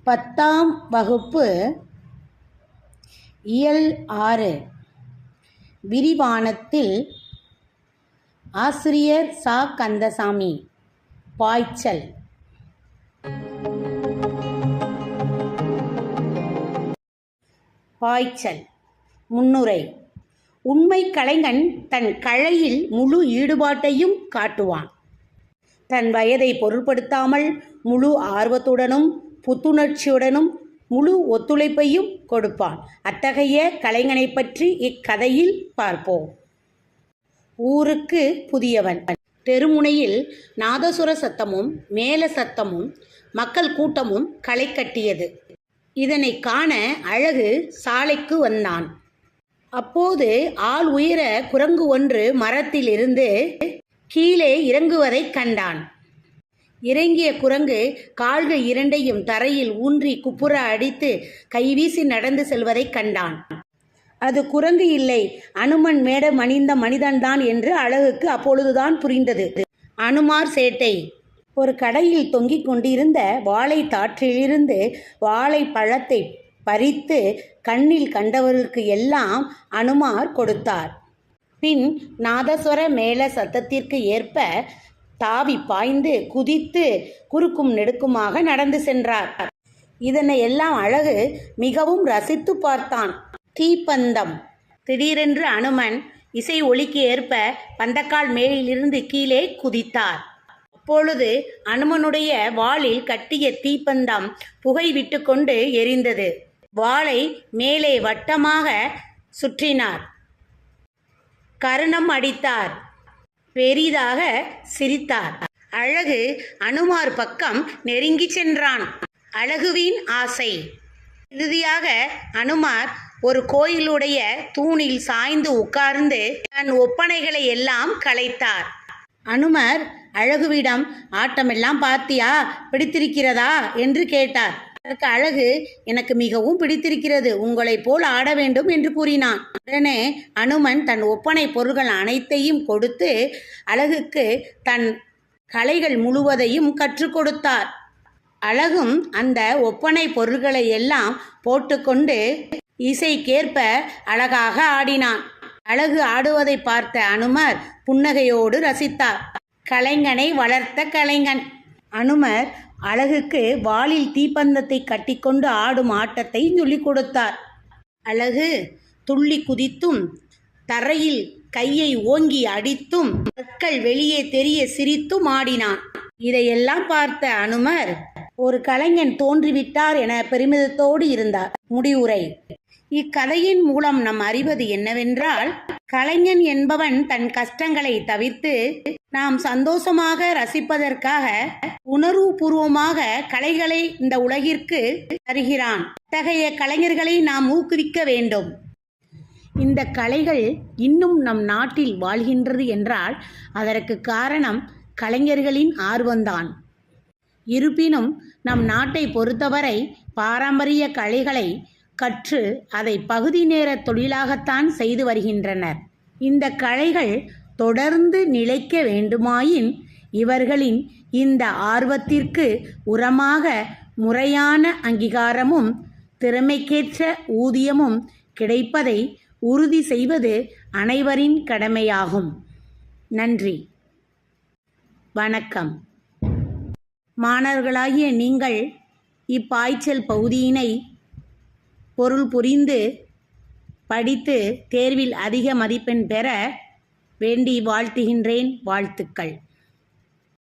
10ஆம் வகுப்பு இயல் 6 விரிவானத்தில் ஆசிரியர் சா. கந்தசாமி. பாய்ச்சல். பாய்ச்சல். முன்னுரை. உண்மை கலைஞன் தன் கலையில் முழு ஈடுபாட்டையும் காட்டுவான். தன் வயதை பொருட்படுத்தாமல் முழு ஆர்வத்துடனும் புத்துணர்ச்சியுடனும் முழு ஒத்துழைப்பையும் கொடுப்பான். அத்தகைய கலைஞனை பற்றி இக்கதையில் பார்ப்போம். ஊருக்கு புதியவன். தெருமுனையில் நாதசுர சத்தமும் மேல சத்தமும் மக்கள் கூட்டமும் களை கட்டியது. இதனை காண அழகு சாலைக்கு வந்தான். அப்போது ஆள் உயர குரங்கு ஒன்று மரத்திலிருந்து கீழே இறங்குவதைக் கண்டான். இறங்கிய குரங்கு கால்கள் இரண்டையும் தரையில் ஊன்றி குப்புற அடித்து கைவீசி நடந்து செல்வதைக் கண்டான். அது குரங்கு இல்லை, அனுமன் மேடம் அணிந்த மனிதன்தான் என்று அழகுக்கு அப்பொழுதுதான் புரிந்தது. அனுமார் சேட்டை. ஒரு கடையில் தொங்கிக் கொண்டிருந்த வாழை தாற்றிலிருந்து வாழை பழத்தை பறித்து கண்ணில் கண்டவர்களுக்கு எல்லாம் அனுமார் கொடுத்தார். பின் நாதஸ்வர மேல சத்தத்திற்கு ஏற்ப தாவி பாய்ந்து குதித்து குறுக்கும் நெடுக்குமாக நடந்து சென்றார். இதனை எல்லாம் அழகு மிகவும் ரசித்து பார்த்தான். தீப்பந்தம். திடீரென்று அனுமன் இசை ஒலிக்கு ஏற்ப பந்தக்கால் மேலிருந்து கீழே குதித்தார். அப்பொழுது அனுமனுடைய வாளில் கட்டிய தீப்பந்தம் புகை விட்டு கொண்டு எரிந்தது. வாளை மேலே வட்டமாக சுற்றினார். கர்ணம் அடித்தார். பெரிதாக சிரித்தார். அழகு அனுமார் பக்கம் நெருங்கி சென்றான். அழகுவின் ஆசை. இறுதியாக அனுமார் ஒரு கோயிலுடைய தூணில் சாய்ந்து உட்கார்ந்து தன் ஒப்பனைகளை எல்லாம் கலைத்தார். அனுமர் அழகுவிடம், ஆட்டமெல்லாம் பார்த்தியா, பிடித்திருக்கிறதா என்று கேட்டார். அதற்கு அழகு, எனக்கு மிகவும் பிடித்திருக்கிறது, உங்களைப் போல் ஆட வேண்டும் என்று கூறினான். உடனே அனுமன் தன் ஒப்பனை பொருள்கள் அனைத்தையும் கொடுத்து அழகுக்கு தன் கலைகள் முழுவதையும் கற்றுக் கொடுத்தார். அழகும் அந்த ஒப்பனை பொருள்களை எல்லாம் போட்டுக்கொண்டு இசைக்கேற்ப அழகாக ஆடினான். அழகு ஆடுவதை பார்த்த அனுமர் புன்னகையோடு ரசித்தார். கலைஞனை வளர்த்த கலைஞன். அனுமர் அழகுக்கு வாளில் தீப்பந்தத்தை கட்டிக்கொண்டு ஆடும் ஆட்டத்தை சொல்லிக் கொடுத்தார். அழகு துள்ளி குதித்தும் தரையில் கையை ஓங்கி அடித்தும் கற்கள் வெளியே தெரிய சிரித்தும் ஆடினான். இதையெல்லாம் பார்த்த அனுமர் ஒரு கலைஞன் தோன்றிவிட்டார் என பெருமிதத்தோடு இருந்தார். முடிவுரை. இக்கதையின் மூலம் நாம் அறிவது என்னவென்றால், கலைஞன் என்பவன் தன் கஷ்டங்களை தவிர்த்து நாம் சந்தோஷமாக ரசிப்பதற்காக உணர்வுபூர்வமாக கலைகளை இந்த உலகிற்கு தருகிறான். அத்தகைய கலைஞர்களை நாம் ஊக்குவிக்க வேண்டும். இந்த கலைகள் இன்னும் நம் நாட்டில் வாழ்கின்றது என்றால் அதற்கு காரணம் கலைஞர்களின் ஆர்வம்தான். இருப்பினும் நம் நாட்டை பொறுத்தவரை பாரம்பரிய கலைகளை கற்று அதை பகுதி நேர தொழிலாகத்தான் செய்து வருகின்றனர். இந்த கலைகள் தொடர்ந்து நிலைக்க வேண்டுமாயின் இவர்களின் இந்த ஆர்வத்திற்கு உரமாக முறையான அங்கீகாரமும் திறமைக்கேற்ற ஊதியமும் கிடைப்பதை உறுதி செய்வது அனைவரின் கடமையாகும். நன்றி. வணக்கம். மாணவர்களாகிய நீங்கள் இப்பாய்ச்சல் பகுதியினை பொருள் புரிந்து படித்து தேர்வில் அதிக மதிப்பெண் பெற வேண்டி வாழ்த்துகின்றேன். வாழ்த்துக்கள்.